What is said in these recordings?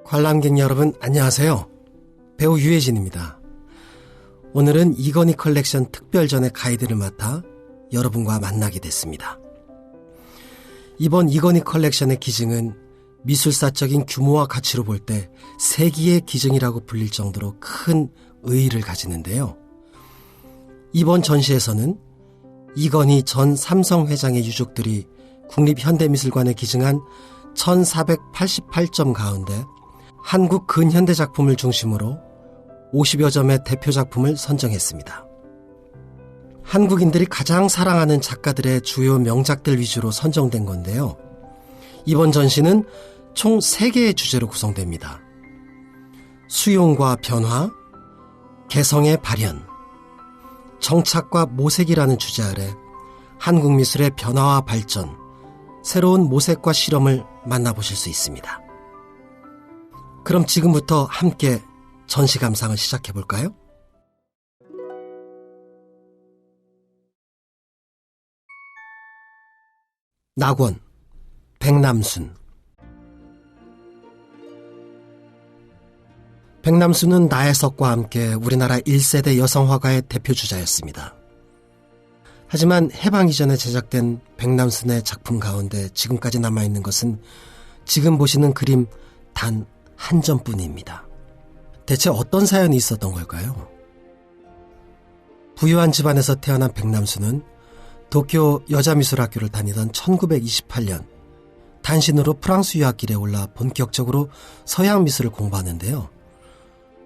관람객 여러분 안녕하세요. 배우 유해진입니다. 오늘은 이건희 컬렉션 특별전의 가이드를 맡아 여러분과 만나게 됐습니다. 이번 이건희 컬렉션의 기증은 미술사적인 규모와 가치로 볼 때 세기의 기증이라고 불릴 정도로 큰 의의를 가지는데요. 이번 전시에서는 이건희 전 삼성 회장의 유족들이 국립현대미술관에 기증한 1488점 가운데 한국 근현대 작품을 중심으로 50여 점의 대표 작품을 선정했습니다. 한국인들이 가장 사랑하는 작가들의 주요 명작들 위주로 선정된 건데요. 이번 전시는 총 3개의 주제로 구성됩니다. 수용과 변화, 개성의 발현, 정착과 모색이라는 주제 아래 한국 미술의 변화와 발전, 새로운 모색과 실험을 만나보실 수 있습니다. 그럼 지금부터 함께 전시 감상을 시작해 볼까요? 낙원, 백남순. 백남순은 나혜석과 함께 우리나라 1세대 여성 화가의 대표주자였습니다. 하지만 해방 이전에 제작된 백남순의 작품 가운데 지금까지 남아있는 것은 지금 보시는 그림 단 한 점뿐입니다. 대체 어떤 사연이 있었던 걸까요? 부유한 집안에서 태어난 백남순은 도쿄 여자미술학교를 다니던 1928년 단신으로 프랑스 유학길에 올라 본격적으로 서양 미술을 공부하는데요.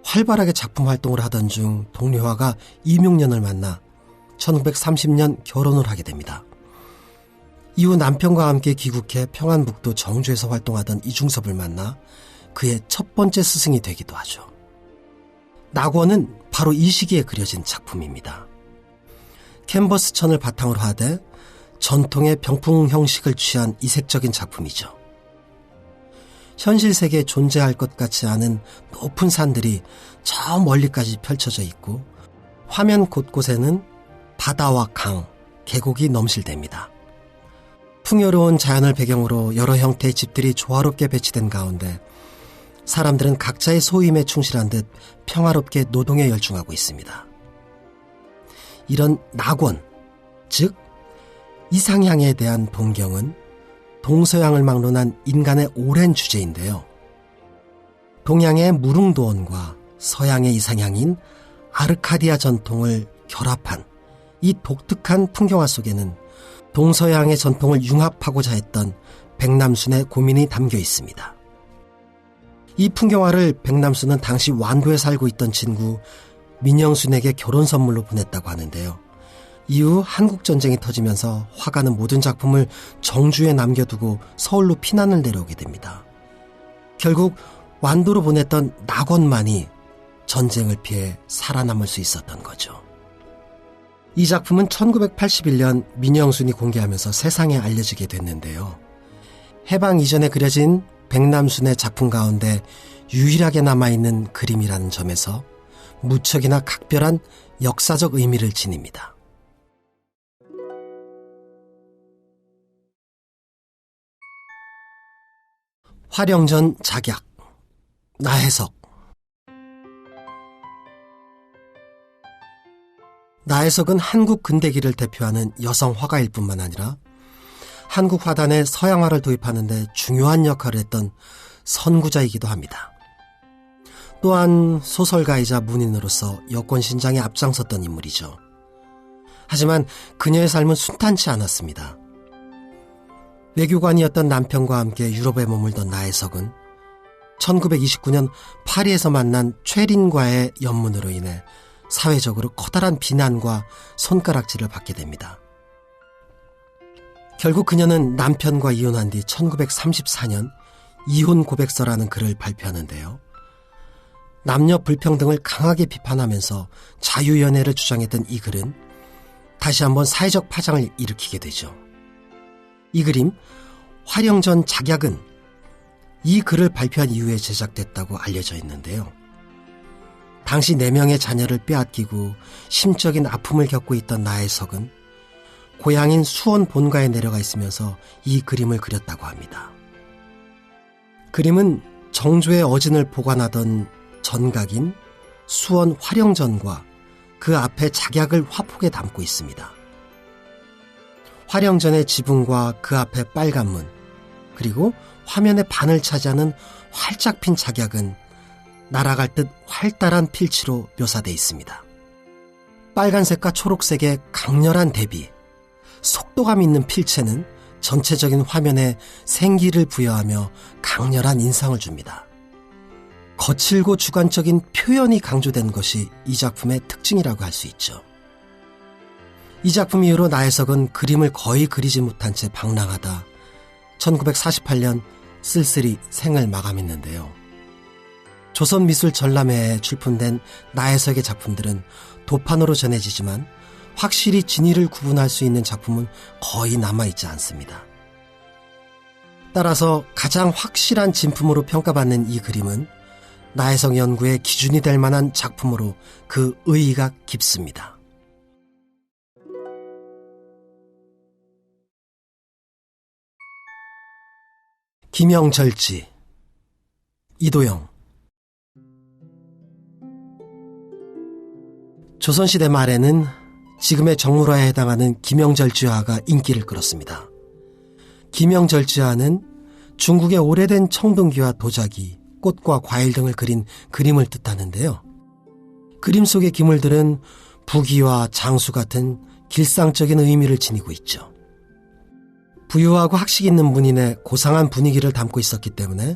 활발하게 작품 활동을 하던 중 동료화가 이명년을 만나 1930년 결혼을 하게 됩니다. 이후 남편과 함께 귀국해 평안북도 정주에서 활동하던 이중섭을 만나 그의 첫 번째 스승이 되기도 하죠. 낙원은 바로 이 시기에 그려진 작품입니다. 캔버스 천을 바탕으로 하되 전통의 병풍 형식을 취한 이색적인 작품이죠. 현실 세계에 존재할 것 같지 않은 높은 산들이 저 멀리까지 펼쳐져 있고 화면 곳곳에는 바다와 강, 계곡이 넘실댑니다. 풍요로운 자연을 배경으로 여러 형태의 집들이 조화롭게 배치된 가운데 사람들은 각자의 소임에 충실한 듯 평화롭게 노동에 열중하고 있습니다. 이런 낙원, 즉 이상향에 대한 동경은 동서양을 막론한 인간의 오랜 주제인데요. 동양의 무릉도원과 서양의 이상향인 아르카디아 전통을 결합한 이 독특한 풍경화 속에는 동서양의 전통을 융합하고자 했던 백남순의 고민이 담겨 있습니다. 이 풍경화를 백남순은 당시 완도에 살고 있던 친구 민영순에게 결혼 선물로 보냈다고 하는데요. 이후 한국전쟁이 터지면서 화가는 모든 작품을 정주에 남겨두고 서울로 피난을 내려오게 됩니다. 결국 완도로 보냈던 낙원만이 전쟁을 피해 살아남을 수 있었던 거죠. 이 작품은 1981년 민영순이 공개하면서 세상에 알려지게 됐는데요. 해방 이전에 그려진 백남순의 작품 가운데 유일하게 남아있는 그림이라는 점에서 무척이나 각별한 역사적 의미를 지닙니다. 화령전 작약, 나혜석. 나혜석은 한국 근대기를 대표하는 여성 화가일 뿐만 아니라 한국 화단의 서양화를 도입하는 데 중요한 역할을 했던 선구자이기도 합니다. 또한 소설가이자 문인으로서 여권 신장에 앞장섰던 인물이죠. 하지만 그녀의 삶은 순탄치 않았습니다. 외교관이었던 남편과 함께 유럽에 머물던 나혜석은 1929년 파리에서 만난 최린과의 연문으로 인해 사회적으로 커다란 비난과 손가락질을 받게 됩니다. 결국 그녀는 남편과 이혼한 뒤 1934년 이혼 고백서라는 글을 발표하는데요. 남녀 불평등을 강하게 비판하면서 자유연애를 주장했던 이 글은 다시 한번 사회적 파장을 일으키게 되죠. 이 그림 화령전 작약은 이 글을 발표한 이후에 제작됐다고 알려져 있는데요. 당시 4명의 자녀를 빼앗기고 심적인 아픔을 겪고 있던 나혜석은 고향인 수원 본가에 내려가 있으면서 이 그림을 그렸다고 합니다. 그림은 정조의 어진을 보관하던 전각인 수원 화령전과 그 앞에 작약을 화폭에 담고 있습니다. 화령전의 지붕과 그 앞에 빨간 문, 그리고 화면의 반을 차지하는 활짝 핀 작약은 날아갈 듯 활달한 필치로 묘사되어 있습니다. 빨간색과 초록색의 강렬한 대비, 속도감 있는 필체는 전체적인 화면에 생기를 부여하며 강렬한 인상을 줍니다. 거칠고 주관적인 표현이 강조된 것이 이 작품의 특징이라고 할 수 있죠. 이 작품 이후로 나혜석은 그림을 거의 그리지 못한 채 방랑하다 1948년 쓸쓸히 생을 마감했는데요. 조선미술전람회에 출품된 나혜석의 작품들은 도판으로 전해지지만 확실히 진위를 구분할 수 있는 작품은 거의 남아있지 않습니다. 따라서 가장 확실한 진품으로 평가받는 이 그림은 나혜석 연구의 기준이 될 만한 작품으로 그 의의가 깊습니다. 김영절지, 이도영. 조선시대 말에는 지금의 정물화에 해당하는 김영절지화가 인기를 끌었습니다. 김영절지화는 중국의 오래된 청동기와 도자기, 꽃과 과일 등을 그린 그림을 뜻하는데요. 그림 속의 기물들은 부귀와 장수 같은 길상적인 의미를 지니고 있죠. 부유하고 학식 있는 문인의 고상한 분위기를 담고 있었기 때문에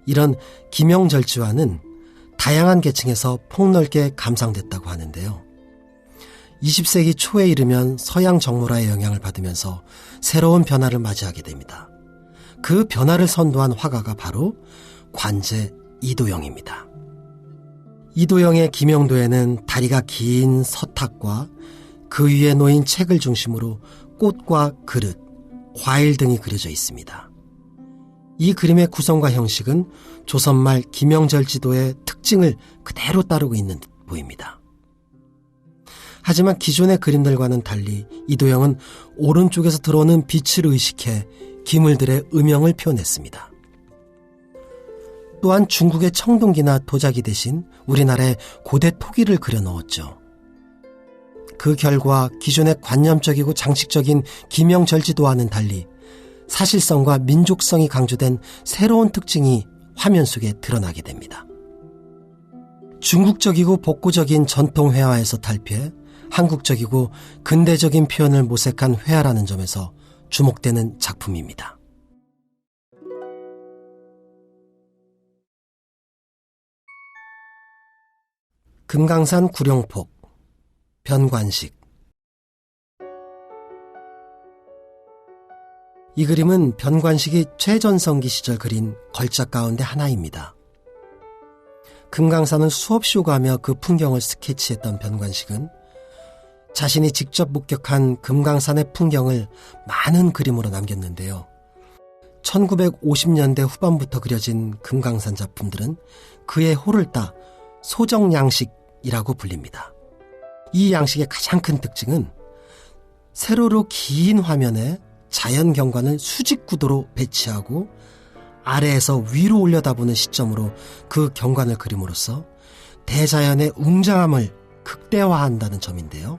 이런 김영절지화는 다양한 계층에서 폭넓게 감상됐다고 하는데요. 20세기 초에 이르면 서양 정물화의 영향을 받으면서 새로운 변화를 맞이하게 됩니다. 그 변화를 선도한 화가가 바로 관제 이도영입니다. 이도영의 김영도에는 다리가 긴 서탁과 그 위에 놓인 책을 중심으로 꽃과 그릇, 과일 등이 그려져 있습니다. 이 그림의 구성과 형식은 조선말 김영절지도의 특징을 그대로 따르고 있는 듯 보입니다. 하지만 기존의 그림들과는 달리 이도영은 오른쪽에서 들어오는 빛을 의식해 기물들의 음영을 표현했습니다. 또한 중국의 청동기나 도자기 대신 우리나라의 고대 토기를 그려 넣었죠. 그 결과 기존의 관념적이고 장식적인 김영절지도와는 달리 사실성과 민족성이 강조된 새로운 특징이 화면 속에 드러나게 됩니다. 중국적이고 복고적인 전통 회화에서 탈피해 한국적이고 근대적인 표현을 모색한 회화라는 점에서 주목되는 작품입니다. 금강산 구룡폭, 변관식. 이 그림은 변관식이 최전성기 시절 그린 걸작 가운데 하나입니다. 금강산을 수없이 오가며 그 풍경을 스케치했던 변관식은 자신이 직접 목격한 금강산의 풍경을 많은 그림으로 남겼는데요. 1950년대 후반부터 그려진 금강산 작품들은 그의 호를 따 소정양식이라고 불립니다. 이 양식의 가장 큰 특징은 세로로 긴 화면에 자연 경관을 수직 구도로 배치하고 아래에서 위로 올려다보는 시점으로 그 경관을 그림으로써 대자연의 웅장함을 극대화한다는 점인데요.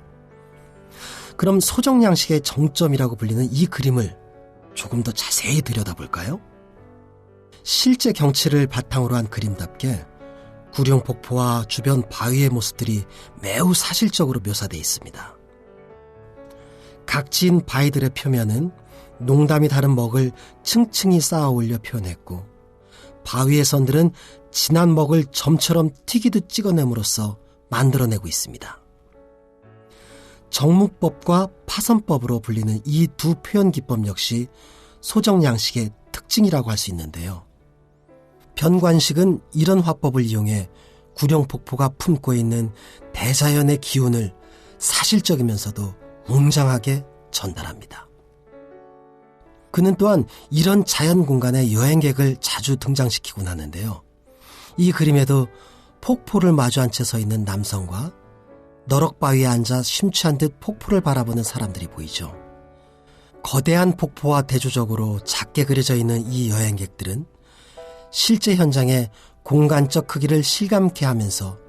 그럼 소정양식의 정점이라고 불리는 이 그림을 조금 더 자세히 들여다볼까요? 실제 경치를 바탕으로 한 그림답게 구룡폭포와 주변 바위의 모습들이 매우 사실적으로 묘사되어 있습니다. 각진 바위들의 표면은 농담이 다른 먹을 층층이 쌓아 올려 표현했고 바위의 선들은 진한 먹을 점처럼 튀기듯 찍어냄으로써 만들어내고 있습니다. 정묵법과 파선법으로 불리는 이 두 표현 기법 역시 소정양식의 특징이라고 할 수 있는데요. 변관식은 이런 화법을 이용해 구룡폭포가 품고 있는 대자연의 기운을 사실적이면서도 웅장하게 전달합니다. 그는 또한 이런 자연 공간에 여행객을 자주 등장시키곤 하는데요. 이 그림에도 폭포를 마주한 채 서 있는 남성과 너럭바위에 앉아 심취한 듯 폭포를 바라보는 사람들이 보이죠. 거대한 폭포와 대조적으로 작게 그려져 있는 이 여행객들은 실제 현장의 공간적 크기를 실감케 하면서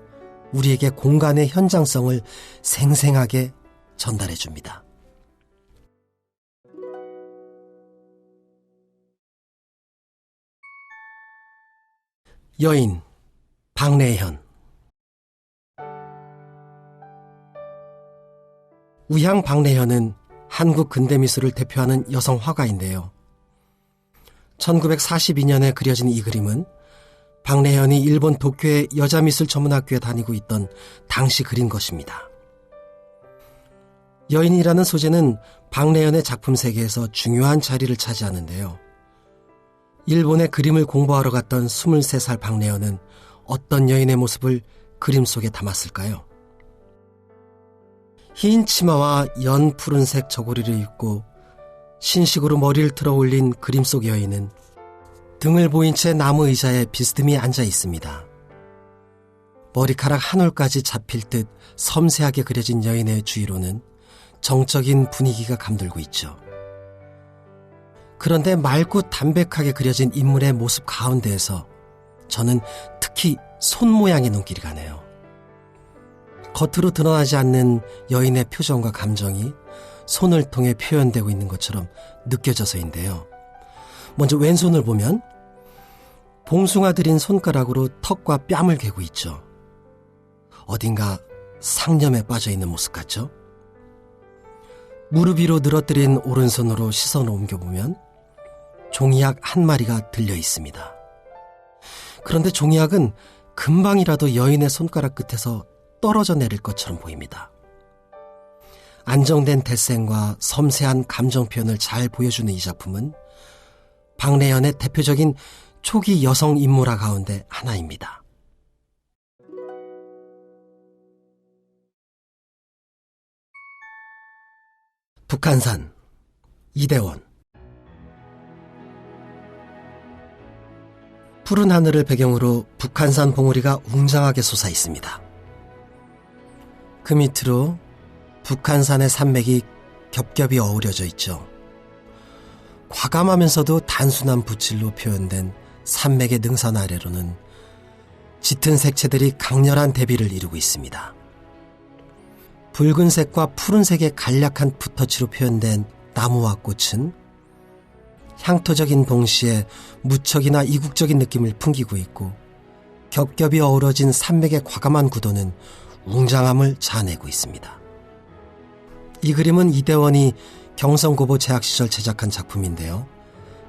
우리에게 공간의 현장성을 생생하게 전달해 줍니다. 여인 박내현. 우향 박내현은 한국 근대미술을 대표하는 여성 화가인데요. 1942년에 그려진 이 그림은 박내현이 일본 도쿄의 여자미술 전문학교에 다니고 있던 당시 그린 것입니다. 여인이라는 소재는 박내현의 작품 세계에서 중요한 자리를 차지하는데요. 일본의 그림을 공부하러 갔던 23살 박내현은 어떤 여인의 모습을 그림 속에 담았을까요? 흰 치마와 연 푸른색 저고리를 입고 신식으로 머리를 들어 올린 그림 속 여인은 등을 보인 채 나무 의자에 비스듬히 앉아 있습니다. 머리카락 한 올까지 잡힐 듯 섬세하게 그려진 여인의 주위로는 정적인 분위기가 감돌고 있죠. 그런데 맑고 담백하게 그려진 인물의 모습 가운데에서 저는 특히 손 모양의 눈길이 가네요. 겉으로 드러나지 않는 여인의 표정과 감정이 손을 통해 표현되고 있는 것처럼 느껴져서인데요. 먼저 왼손을 보면 봉숭아 들인 손가락으로 턱과 뺨을 괴고 있죠. 어딘가 상념에 빠져있는 모습 같죠? 무릎 위로 늘어뜨린 오른손으로 시선을 옮겨보면 종이약 한 마리가 들려 있습니다. 그런데 종이약은 금방이라도 여인의 손가락 끝에서 떨어져 내릴 것처럼 보입니다. 안정된 대생과 섬세한 감정 표현을 잘 보여주는 이 작품은 박내현의 대표적인 초기 여성 인물화 가운데 하나입니다. 북한산 이대원. 푸른 하늘을 배경으로 북한산 봉우리가 웅장하게 솟아 있습니다. 그 밑으로 북한산의 산맥이 겹겹이 어우러져 있죠. 과감하면서도 단순한 붓질로 표현된 산맥의 능선 아래로는 짙은 색채들이 강렬한 대비를 이루고 있습니다. 붉은색과 푸른색의 간략한 붓터치로 표현된 나무와 꽃은 향토적인 동시에 무척이나 이국적인 느낌을 풍기고 있고, 겹겹이 어우러진 산맥의 과감한 구도는 웅장함을 자아내고 있습니다. 이 그림은 이대원이 경성고보 재학 시절 제작한 작품인데요.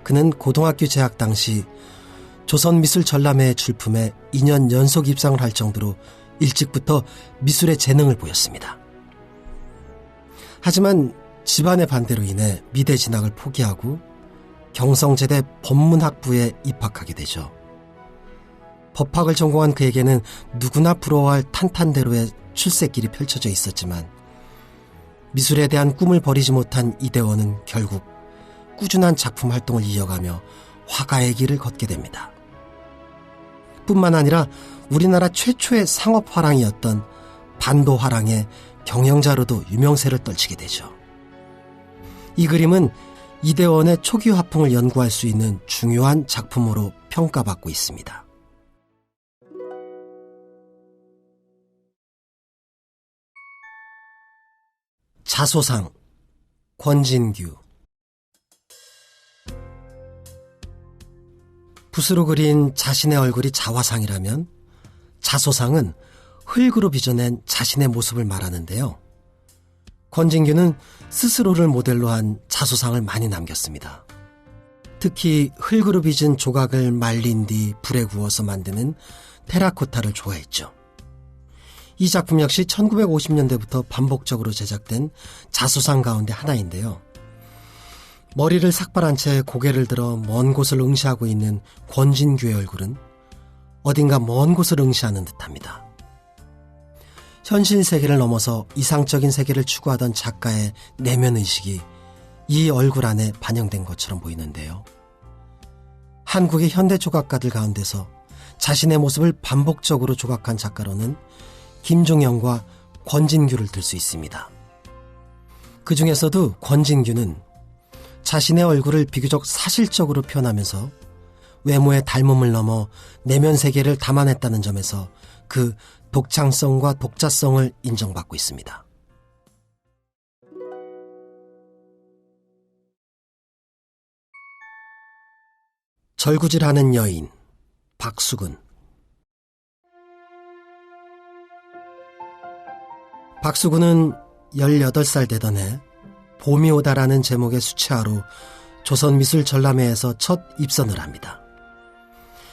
그는 고등학교 재학 당시 조선미술전람회 출품에 2년 연속 입상을 할 정도로 일찍부터 미술의 재능을 보였습니다. 하지만 집안의 반대로 인해 미대 진학을 포기하고 경성제대 법문학부에 입학하게 되죠. 법학을 전공한 그에게는 누구나 부러워할 탄탄대로의 출세길이 펼쳐져 있었지만 미술에 대한 꿈을 버리지 못한 이대원은 결국 꾸준한 작품 활동을 이어가며 화가의 길을 걷게 됩니다. 뿐만 아니라 우리나라 최초의 상업화랑이었던 반도화랑의 경영자로도 유명세를 떨치게 되죠. 이 그림은 이대원의 초기 화풍을 연구할 수 있는 중요한 작품으로 평가받고 있습니다. 자소상 권진규. 붓으로 그린 자신의 얼굴이 자화상이라면 자소상은 흙으로 빚어낸 자신의 모습을 말하는데요. 권진규는 스스로를 모델로 한 자소상을 많이 남겼습니다. 특히 흙으로 빚은 조각을 말린 뒤 불에 구워서 만드는 테라코타를 좋아했죠. 이 작품 역시 1950년대부터 반복적으로 제작된 자소상 가운데 하나인데요. 머리를 삭발한 채 고개를 들어 먼 곳을 응시하고 있는 권진규의 얼굴은 어딘가 먼 곳을 응시하는 듯합니다. 현실 세계를 넘어서 이상적인 세계를 추구하던 작가의 내면의식이 이 얼굴 안에 반영된 것처럼 보이는데요. 한국의 현대 조각가들 가운데서 자신의 모습을 반복적으로 조각한 작가로는 김종영과 권진규를 들 수 있습니다. 그 중에서도 권진규는 자신의 얼굴을 비교적 사실적으로 표현하면서 외모의 닮음을 넘어 내면 세계를 담아냈다는 점에서 그 독창성과 독자성을 인정받고 있습니다. 절구질하는 여인, 박수근. 박수근은 18살 되던 해 봄이 오다라는 제목의 수채화로 조선미술전람회에서 첫 입선을 합니다.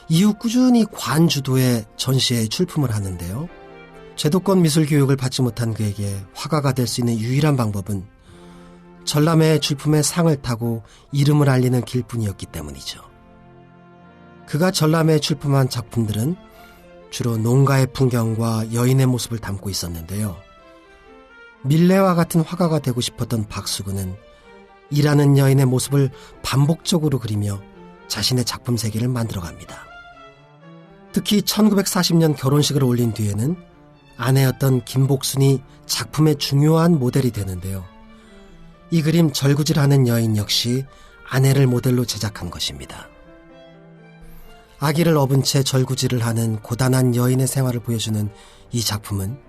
이후 꾸준히 관주도의 전시회에 출품을 하는데요. 제도권 미술 교육을 받지 못한 그에게 화가가 될 수 있는 유일한 방법은 전람회 출품의 상을 타고 이름을 알리는 길뿐이었기 때문이죠. 그가 전람회에 출품한 작품들은 주로 농가의 풍경과 여인의 모습을 담고 있었는데요. 밀레와 같은 화가가 되고 싶었던 박수근은 일하는 여인의 모습을 반복적으로 그리며 자신의 작품 세계를 만들어갑니다. 특히 1940년 결혼식을 올린 뒤에는 아내였던 김복순이 작품의 중요한 모델이 되는데요. 이 그림 절구질하는 여인 역시 아내를 모델로 제작한 것입니다. 아기를 업은 채 절구질을 하는 고단한 여인의 생활을 보여주는 이 작품은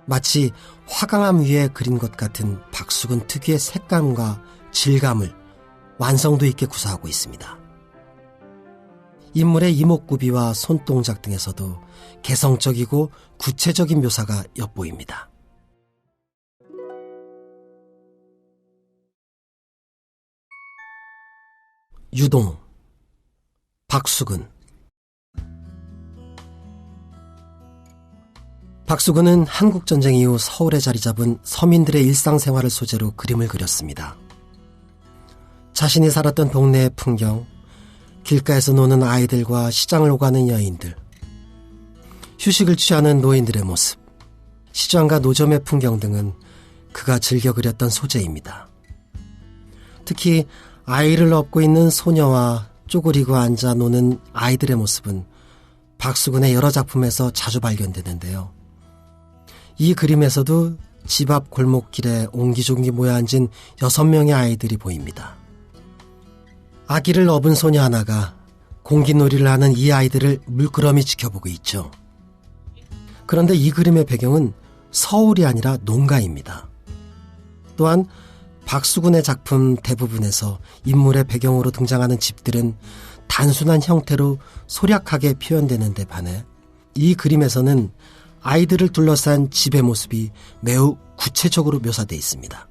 마치 화강암 위에 그린 것 같은 박수근 특유의 색감과 질감을 완성도 있게 구사하고 있습니다. 인물의 이목구비와 손동작 등에서도 개성적이고 구체적인 묘사가 엿보입니다. 유동, 박수근. 박수근은 한국전쟁 이후 서울에 자리 잡은 서민들의 일상생활을 소재로 그림을 그렸습니다. 자신이 살았던 동네의 풍경, 길가에서 노는 아이들과 시장을 오가는 여인들, 휴식을 취하는 노인들의 모습, 시장과 노점의 풍경 등은 그가 즐겨 그렸던 소재입니다. 특히 아이를 업고 있는 소녀와 쪼그리고 앉아 노는 아이들의 모습은 박수근의 여러 작품에서 자주 발견되는데요. 이 그림에서도 집 앞 골목길에 옹기종기 모여 앉은 6명의 아이들이 보입니다. 아기를 업은 소녀 하나가 공기놀이를 하는 이 아이들을 물끄러미 지켜보고 있죠. 그런데 이 그림의 배경은 서울이 아니라 농가입니다. 또한 박수근의 작품 대부분에서 인물의 배경으로 등장하는 집들은 단순한 형태로 소략하게 표현되는 데 반해 이 그림에서는 아이들을 둘러싼 집의 모습이 매우 구체적으로 묘사되어 있습니다.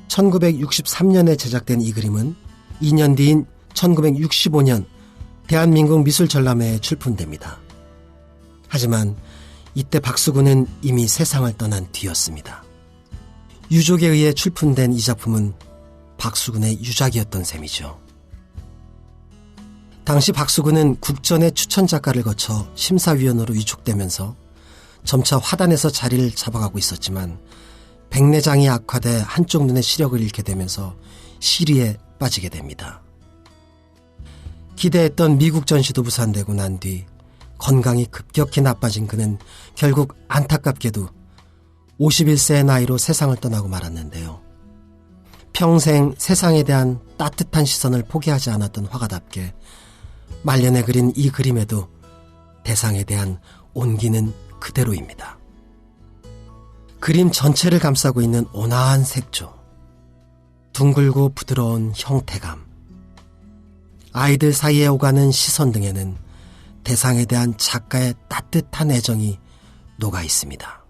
1963년에 제작된 이 그림은 2년 뒤인 1965년 대한민국 미술전람회에 출품됩니다. 하지만 이때 박수근은 이미 세상을 떠난 뒤였습니다. 유족에 의해 출품된 이 작품은 박수근의 유작이었던 셈이죠. 당시 박수근은 국전의 추천작가를 거쳐 심사위원으로 위촉되면서 점차 화단에서 자리를 잡아가고 있었지만 백내장이 악화돼 한쪽 눈의 시력을 잃게 되면서 시리에 빠지게 됩니다. 기대했던 미국 전시도 무산되고 난 뒤 건강이 급격히 나빠진 그는 결국 안타깝게도 51세의 나이로 세상을 떠나고 말았는데요. 평생 세상에 대한 따뜻한 시선을 포기하지 않았던 화가답게 말년에 그린 이 그림에도 대상에 대한 온기는 그대로입니다. 그림 전체를 감싸고 있는 온화한 색조, 둥글고 부드러운 형태감, 아이들 사이에 오가는 시선 등에는 대상에 대한 작가의 따뜻한 애정이 녹아 있습니다.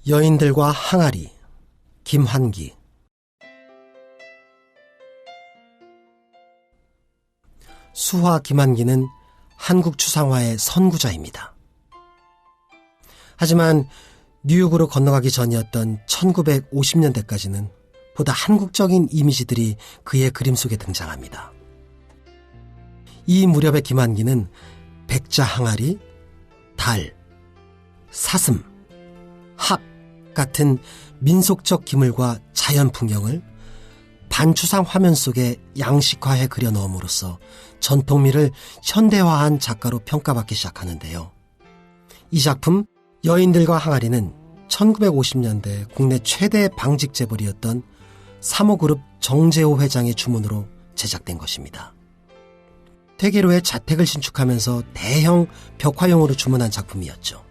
여인들과 항아리, 김환기. 수화 김환기는 한국 추상화의 선구자입니다. 하지만 뉴욕으로 건너가기 전이었던 1950년대까지는 보다 한국적인 이미지들이 그의 그림 속에 등장합니다. 이 무렵의 김환기는 백자 항아리, 달, 사슴, 합 같은 민속적 기물과 자연 풍경을 반추상 화면 속에 양식화해 그려 넣음으로써 전통미를 현대화한 작가로 평가받기 시작하는데요. 이 작품 여인들과 항아리는 1950년대 국내 최대 방직 재벌이었던 사모그룹 정재호 회장의 주문으로 제작된 것입니다. 퇴계 후에 자택을 신축하면서 대형 벽화용으로 주문한 작품이었죠.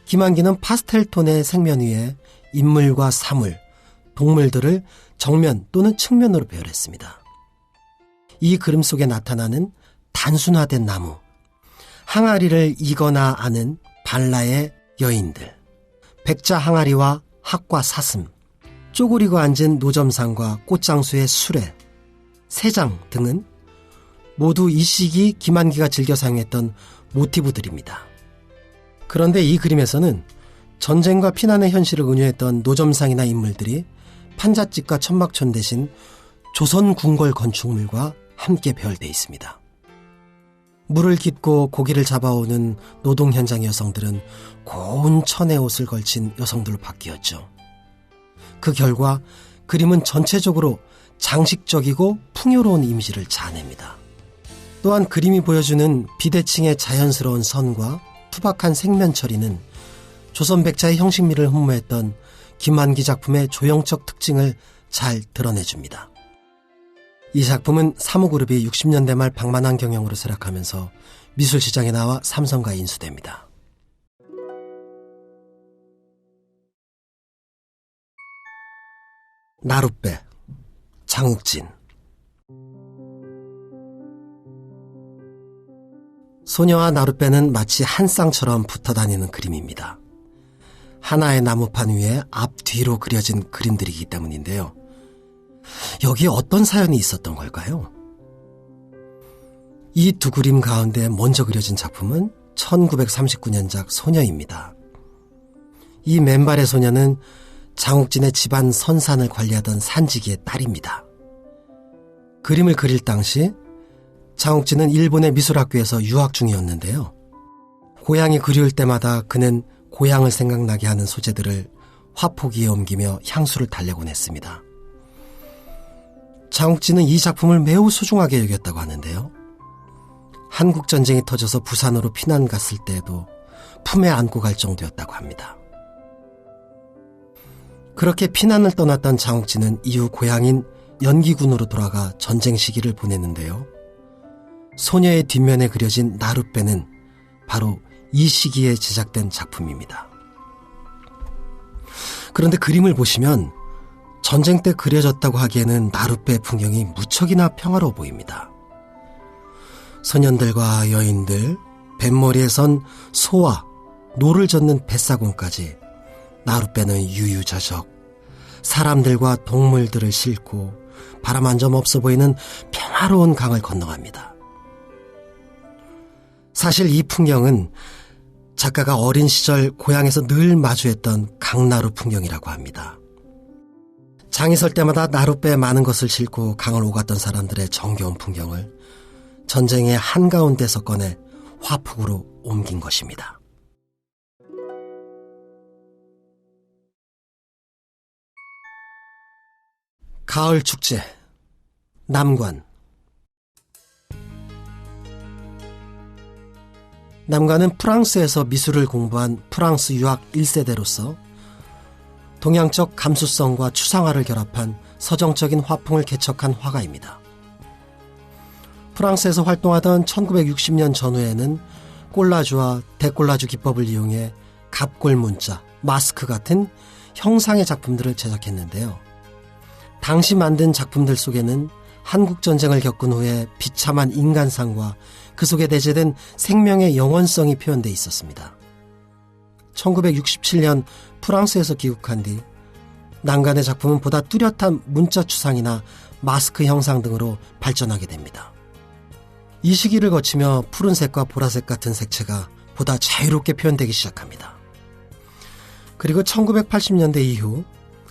김한기는 파스텔톤의 색면 위에 인물과 사물, 동물들을 정면 또는 측면으로 배열했습니다. 이 그림 속에 나타나는 단순화된 나무, 항아리를 이거나 아는 발라의 여인들, 백자 항아리와 학과 사슴, 쪼그리고 앉은 노점상과 꽃장수의 수레, 새장 등은 모두 이 시기 김한기가 즐겨 사용했던 모티브들입니다. 그런데 이 그림에서는 전쟁과 피난의 현실을 은유했던 노점상이나 인물들이 판잣집과 천막촌 대신 조선 궁궐 건축물과 함께 배열되어 있습니다. 물을 깃고 고기를 잡아오는 노동 현장 여성들은 고운 천의 옷을 걸친 여성들로 바뀌었죠. 그 결과 그림은 전체적으로 장식적이고 풍요로운 이미지를 자아냅니다. 또한 그림이 보여주는 비대칭의 자연스러운 선과 투박한 색면 처리는 조선 백자의 형식미를 흠모했던 김한기 작품의 조형적 특징을 잘 드러내줍니다. 이 작품은 사모그룹이 60년대 말 방만한 경영으로 쇠락하면서 미술시장에 나와 삼성과 인수됩니다. 나룻배, 장욱진. 소녀와 나룻배는 마치 한 쌍처럼 붙어 다니는 그림입니다. 하나의 나무판 위에 앞뒤로 그려진 그림들이기 때문인데요. 여기에 어떤 사연이 있었던 걸까요? 이 두 그림 가운데 먼저 그려진 작품은 1939년작 소녀입니다. 이 맨발의 소녀는 장욱진의 집안 선산을 관리하던 산지기의 딸입니다. 그림을 그릴 당시 장욱진은 일본의 미술학교에서 유학 중이었는데요. 고향이 그리울 때마다 그는 고향을 생각나게 하는 소재들을 화폭위에 옮기며 향수를 달래곤 했습니다. 장욱진은 이 작품을 매우 소중하게 여겼다고 하는데요. 한국전쟁이 터져서 부산으로 피난 갔을 때에도 품에 안고 갈 정도였다고 합니다. 그렇게 피난을 떠났던 장욱진은 이후 고향인 연기군으로 돌아가 전쟁 시기를 보냈는데요. 소녀의 뒷면에 그려진 나룻배는 바로 이 시기에 제작된 작품입니다. 그런데 그림을 보시면 전쟁 때 그려졌다고 하기에는 나룻배 풍경이 무척이나 평화로워 보입니다. 소년들과 여인들, 뱃머리에 선 소와 노를 젓는 뱃사공까지 나룻배는 유유자적 사람들과 동물들을 싣고 바람 한 점 없어 보이는 평화로운 강을 건너갑니다. 사실 이 풍경은 작가가 어린 시절 고향에서 늘 마주했던 강나루 풍경이라고 합니다. 장이 설 때마다 나룻배에 많은 것을 싣고 강을 오갔던 사람들의 정겨운 풍경을 전쟁의 한가운데서 꺼내 화폭으로 옮긴 것입니다. 가을 축제, 남관. 남관은 프랑스에서 미술을 공부한 프랑스 유학 1세대로서 동양적 감수성과 추상화를 결합한 서정적인 화풍을 개척한 화가입니다. 프랑스에서 활동하던 1960년 전후에는 꼴라주와 데꼴라주 기법을 이용해 갑골 문자, 마스크 같은 형상의 작품들을 제작했는데요. 당시 만든 작품들 속에는 한국전쟁을 겪은 후에 비참한 인간상과 그 속에 내재된 생명의 영원성이 표현되어 있었습니다. 1967년 프랑스에서 귀국한 뒤 난간의 작품은 보다 뚜렷한 문자 추상이나 마스크 형상 등으로 발전하게 됩니다. 이 시기를 거치며 푸른색과 보라색 같은 색채가 보다 자유롭게 표현되기 시작합니다. 그리고 1980년대 이후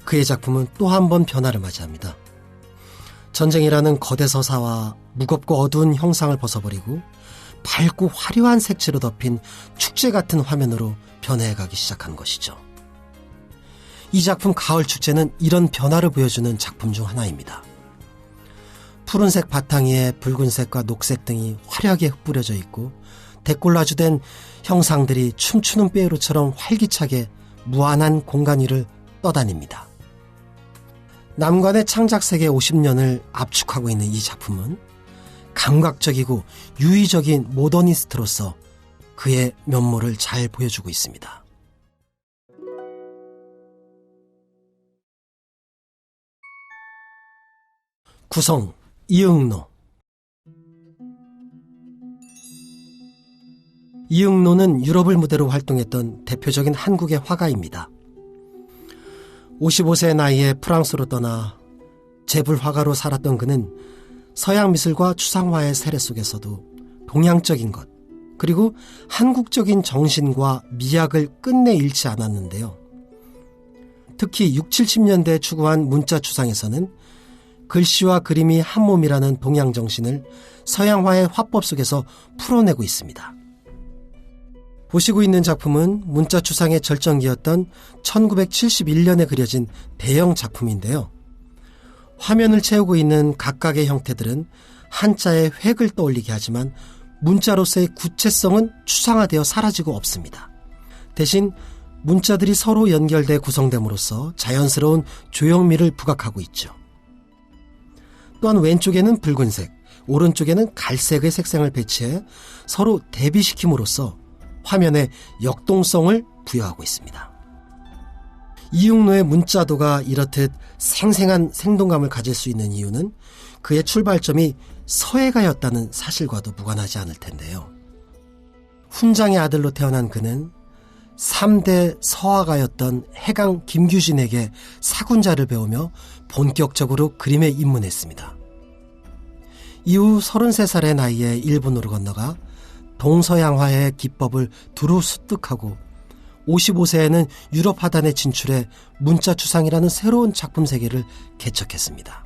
그의 작품은 또 한 번 변화를 맞이합니다. 전쟁이라는 거대 서사와 무겁고 어두운 형상을 벗어버리고 밝고 화려한 색채로 덮인 축제 같은 화면으로 변해가기 시작한 것이죠. 이 작품 가을 축제는 이런 변화를 보여주는 작품 중 하나입니다. 푸른색 바탕 위에 붉은색과 녹색 등이 화려하게 흩뿌려져 있고 데콜라주된 형상들이 춤추는 삐에로처럼 활기차게 무한한 공간 위를 떠다닙니다. 남관의 창작세계 50년을 압축하고 있는 이 작품은 감각적이고 유의적인 모더니스트로서 그의 면모를 잘 보여주고 있습니다. 구성 이응노. 이응노는 유럽을 무대로 활동했던 대표적인 한국의 화가입니다. 55세 나이에 프랑스로 떠나 재불화가로 살았던 그는 서양 미술과 추상화의 세례 속에서도 동양적인 것, 그리고 한국적인 정신과 미학을 끝내 잃지 않았는데요. 특히 60, 70년대에 추구한 문자 추상에서는 글씨와 그림이 한 몸이라는 동양 정신을 서양화의 화법 속에서 풀어내고 있습니다. 보시고 있는 작품은 문자 추상의 절정기였던 1971년에 그려진 대형 작품인데요. 화면을 채우고 있는 각각의 형태들은 한자의 획을 떠올리게 하지만 문자로서의 구체성은 추상화되어 사라지고 없습니다. 대신 문자들이 서로 연결돼 구성됨으로써 자연스러운 조형미를 부각하고 있죠. 또한 왼쪽에는 붉은색, 오른쪽에는 갈색의 색상을 배치해 서로 대비시킴으로써 화면에 역동성을 부여하고 있습니다. 이응노의 문자도가 이렇듯 생생한 생동감을 가질 수 있는 이유는 그의 출발점이 서예가였다는 사실과도 무관하지 않을 텐데요. 훈장의 아들로 태어난 그는 3대 서화가였던 해강 김규신에게 사군자를 배우며 본격적으로 그림에 입문했습니다. 이후 33살의 나이에 일본으로 건너가 동서양화의 기법을 두루 습득하고 55세에는 유럽 하단에 진출해 문자추상이라는 새로운 작품 세계를 개척했습니다.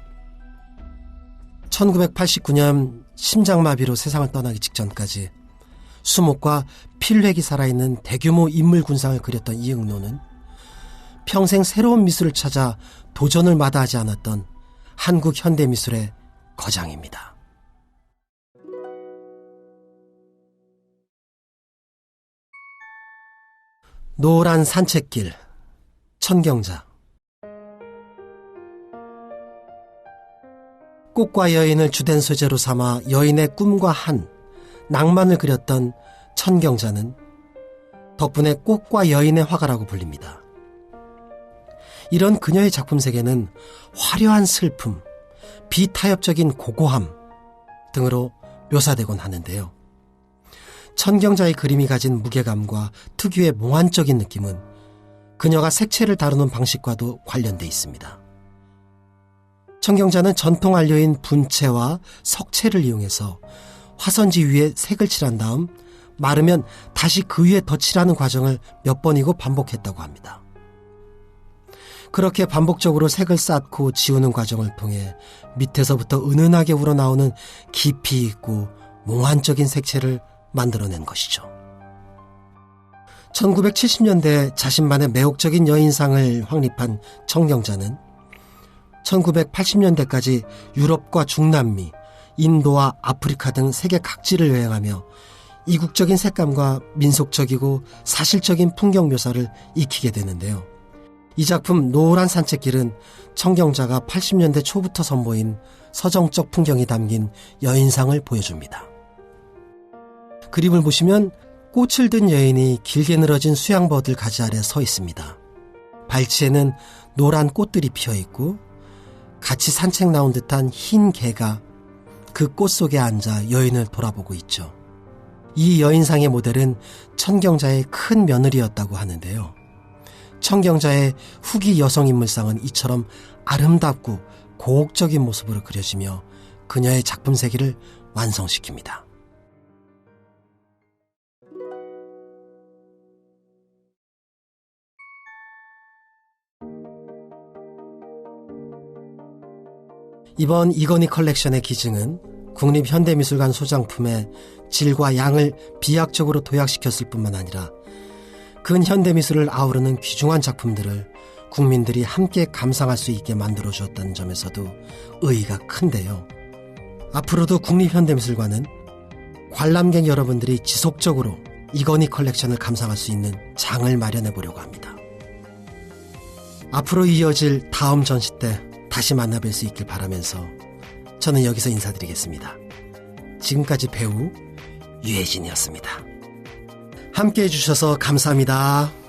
1989년 심장마비로 세상을 떠나기 직전까지 수목과 필획이 살아있는 대규모 인물 군상을 그렸던 이응노는 평생 새로운 미술을 찾아 도전을 마다하지 않았던 한국 현대미술의 거장입니다. 노란 산책길, 천경자. 꽃과 여인을 주된 소재로 삼아 여인의 꿈과 한, 낭만을 그렸던 천경자는 덕분에 꽃과 여인의 화가라고 불립니다. 이런 그녀의 작품 세계는 화려한 슬픔, 비타협적인 고고함 등으로 묘사되곤 하는데요. 천경자의 그림이 가진 무게감과 특유의 몽환적인 느낌은 그녀가 색채를 다루는 방식과도 관련돼 있습니다. 천경자는 전통 안료인 분체와 석체를 이용해서 화선지 위에 색을 칠한 다음 마르면 다시 그 위에 덧칠하는 과정을 몇 번이고 반복했다고 합니다. 그렇게 반복적으로 색을 쌓고 지우는 과정을 통해 밑에서부터 은은하게 우러나오는 깊이 있고 몽환적인 색채를 만들어낸 것이죠. 1970년대 자신만의 매혹적인 여인상을 확립한 천경자는 1980년대까지 유럽과 중남미, 인도와 아프리카 등 세계 각지를 여행하며 이국적인 색감과 민속적이고 사실적인 풍경 묘사를 익히게 되는데요. 이 작품 노란 산책길은 천경자가 80년대 초부터 선보인 서정적 풍경이 담긴 여인상을 보여줍니다. 그림을 보시면 꽃을 든 여인이 길게 늘어진 수양버들 가지 아래 서 있습니다. 발치에는 노란 꽃들이 피어있고 같이 산책 나온 듯한 흰 개가 그 꽃 속에 앉아 여인을 돌아보고 있죠. 이 여인상의 모델은 천경자의 큰 며느리였다고 하는데요. 천경자의 후기 여성인물상은 이처럼 아름답고 고혹적인 모습으로 그려지며 그녀의 작품 세계를 완성시킵니다. 이번 이건희 컬렉션의 기증은 국립현대미술관 소장품의 질과 양을 비약적으로 도약시켰을 뿐만 아니라 근현대미술을 아우르는 귀중한 작품들을 국민들이 함께 감상할 수 있게 만들어주었다는 점에서도 의의가 큰데요. 앞으로도 국립현대미술관은 관람객 여러분들이 지속적으로 이건희 컬렉션을 감상할 수 있는 장을 마련해 보려고 합니다. 앞으로 이어질 다음 전시 때 다시 만나뵐 수 있길 바라면서 저는 여기서 인사드리겠습니다. 지금까지 배우 유해진이었습니다. 함께해 주셔서 감사합니다.